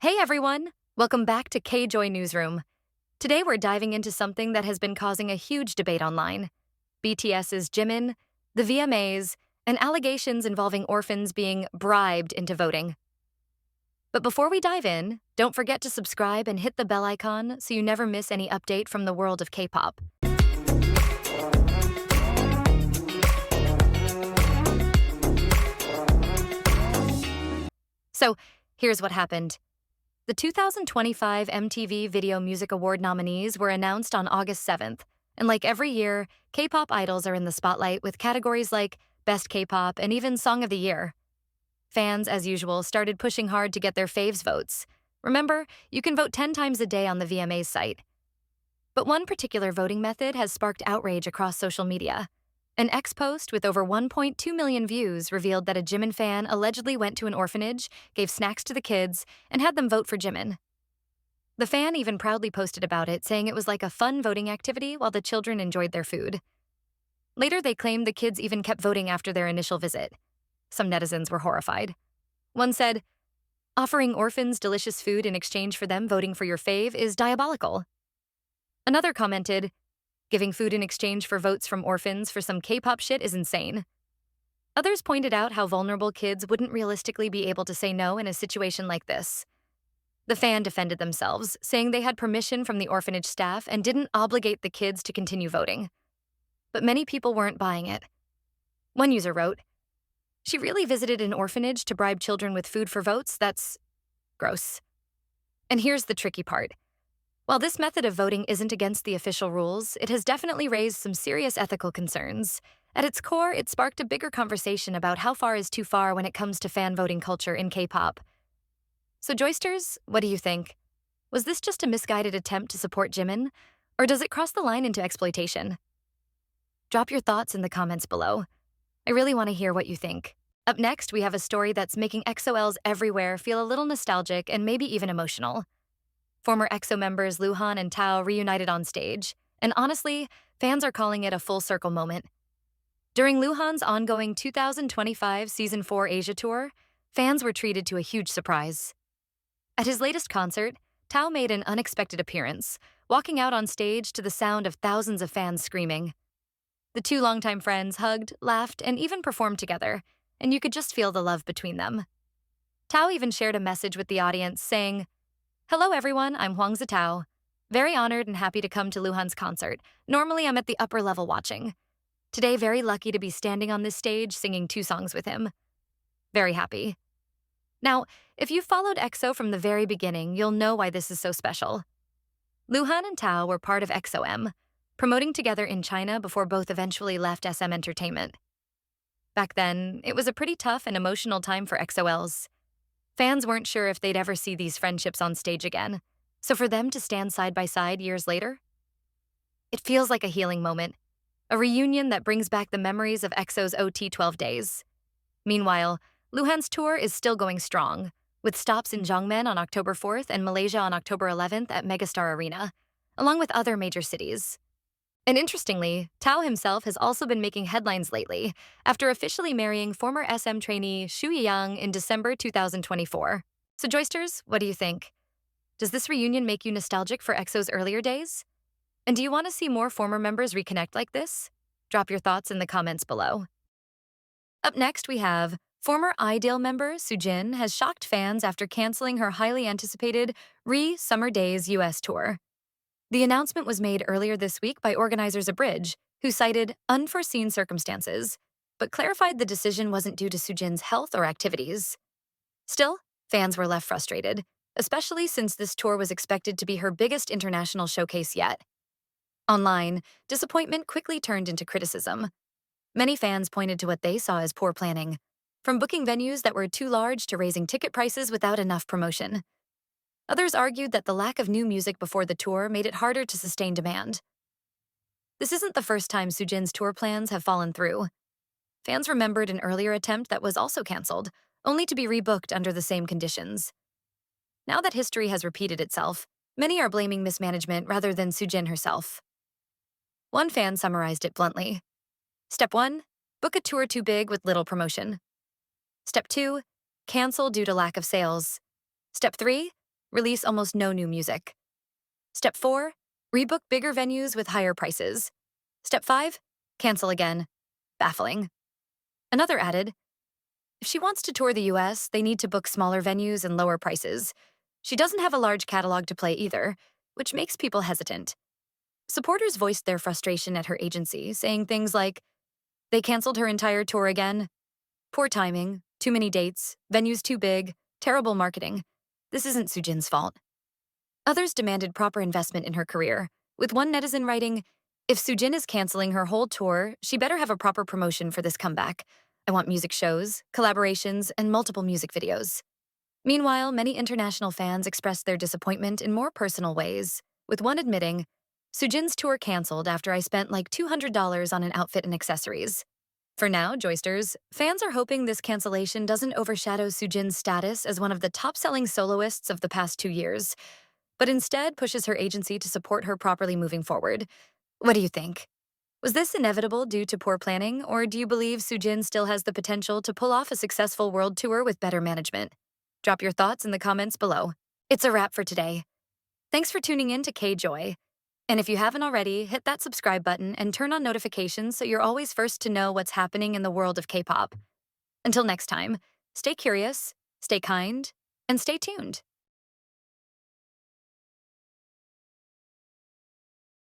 Hey everyone! Welcome back to K-Joy Newsroom. Today we're diving into something that has been causing a huge debate online. BTS's Jimin, the VMAs, and allegations involving orphans being bribed into voting. But before we dive in, don't forget to subscribe and hit the bell icon so you never miss any update from the world of K-pop. So, here's what happened. The 2025 MTV Video Music Award nominees were announced on August 7th, and like every year, K-pop idols are in the spotlight with categories like Best K-pop and even Song of the Year. Fans, as usual, started pushing hard to get their faves votes. Remember, you can vote 10 times a day on the VMA's site. But one particular voting method has sparked outrage across social media. An X post with over 1.2 million views revealed that a Jimin fan allegedly went to an orphanage, gave snacks to the kids, and had them vote for Jimin. The fan even proudly posted about it, saying it was like a fun voting activity while the children enjoyed their food. Later, they claimed the kids even kept voting after their initial visit. Some netizens were horrified. One said, "Offering orphans delicious food in exchange for them voting for your fave is diabolical." Another commented, "Giving food in exchange for votes from orphans for some K-pop shit is insane." Others pointed out how vulnerable kids wouldn't realistically be able to say no in a situation like this. The fan defended themselves, saying they had permission from the orphanage staff and didn't obligate the kids to continue voting. But many people weren't buying it. One user wrote, "She really visited an orphanage to bribe children with food for votes? That's gross." And here's the tricky part. While this method of voting isn't against the official rules, it has definitely raised some serious ethical concerns. At its core, it sparked a bigger conversation about how far is too far when it comes to fan voting culture in K-pop. So Joysters, what do you think? Was this just a misguided attempt to support Jimin, or does it cross the line into exploitation? Drop your thoughts in the comments below. I really want to hear what you think. Up next, we have a story that's making EXO-Ls everywhere feel a little nostalgic and maybe even emotional. Former EXO members Luhan and Tao reunited on stage, and honestly, fans are calling it a full circle moment. During Luhan's ongoing 2025 Season 4 Asia tour, fans were treated to a huge surprise. At his latest concert, Tao made an unexpected appearance, walking out on stage to the sound of thousands of fans screaming. The two longtime friends hugged, laughed, and even performed together, and you could just feel the love between them. Tao even shared a message with the audience saying, "Hello everyone, I'm Hwangza Tao. Very honored and happy to come to Luhan's concert. Normally I'm at the upper level watching. Today very lucky to be standing on this stage singing 2 songs with him. Very happy." Now, if you've followed EXO from the very beginning, you'll know why this is so special. Luhan and Tao were part of EXO M, promoting together in China before both eventually left SM Entertainment. Back then, it was a pretty tough and emotional time for EXO-Ls. Fans weren't sure if they'd ever see these friendships on stage again, so for them to stand side by side years later, it feels like a healing moment, a reunion that brings back the memories of EXO's OT 12 days. Meanwhile, Luhan's tour is still going strong, with stops in Jongmen on October 4th and Malaysia on October 11th at Megastar Arena, along with other major cities. And interestingly, Tao himself has also been making headlines lately after officially marrying former SM trainee Shu Yang in December 2024. So Joysters, what do you think? Does this reunion make you nostalgic for EXO's earlier days? And do you want to see more former members reconnect like this? Drop your thoughts in the comments below. Up next, we have former I-DLE member Soojin has shocked fans after canceling her highly anticipated Summer Days US tour. The announcement was made earlier this week by organizers Abridge, who cited unforeseen circumstances, but clarified the decision wasn't due to Soojin's health or activities. Still, fans were left frustrated, especially since this tour was expected to be her biggest international showcase yet. Online, disappointment quickly turned into criticism. Many fans pointed to what they saw as poor planning, from booking venues that were too large to raising ticket prices without enough promotion. Others argued that the lack of new music before the tour made it harder to sustain demand. This isn't the first time Soojin's tour plans have fallen through. Fans remembered an earlier attempt that was also canceled, only to be rebooked under the same conditions. Now that history has repeated itself, many are blaming mismanagement rather than Soojin herself. One fan summarized it bluntly. Step 1, book a tour too big with little promotion. Step 2, cancel due to lack of sales. Step 3, release almost no new music. Step 4, rebook bigger venues with higher prices. Step 5, cancel again. Baffling. Another added, if she wants to tour the US, they need to book smaller venues and lower prices. She doesn't have a large catalog to play either, which makes people hesitant. Supporters voiced their frustration at her agency, saying things like, they canceled her entire tour again. Poor timing, too many dates, venues too big, terrible marketing. This isn't Soojin's fault. Others demanded proper investment in her career, with one netizen writing, if Soojin is canceling her whole tour, she better have a proper promotion for this comeback. I want music shows, collaborations, and multiple music videos. Meanwhile, many international fans expressed their disappointment in more personal ways, with one admitting, Soojin's tour canceled after I spent like $200 on an outfit and accessories. For now, Joysters, fans are hoping this cancellation doesn't overshadow Soojin's status as one of the top-selling soloists of the past 2 years, but instead pushes her agency to support her properly moving forward. What do you think? Was this inevitable due to poor planning, or do you believe Soojin still has the potential to pull off a successful world tour with better management? Drop your thoughts in the comments below. It's a wrap for today. Thanks for tuning in to K-Joy. And if you haven't already, hit that subscribe button and turn on notifications so you're always first to know what's happening in the world of K-pop. Until next time, stay curious, stay kind, and stay tuned.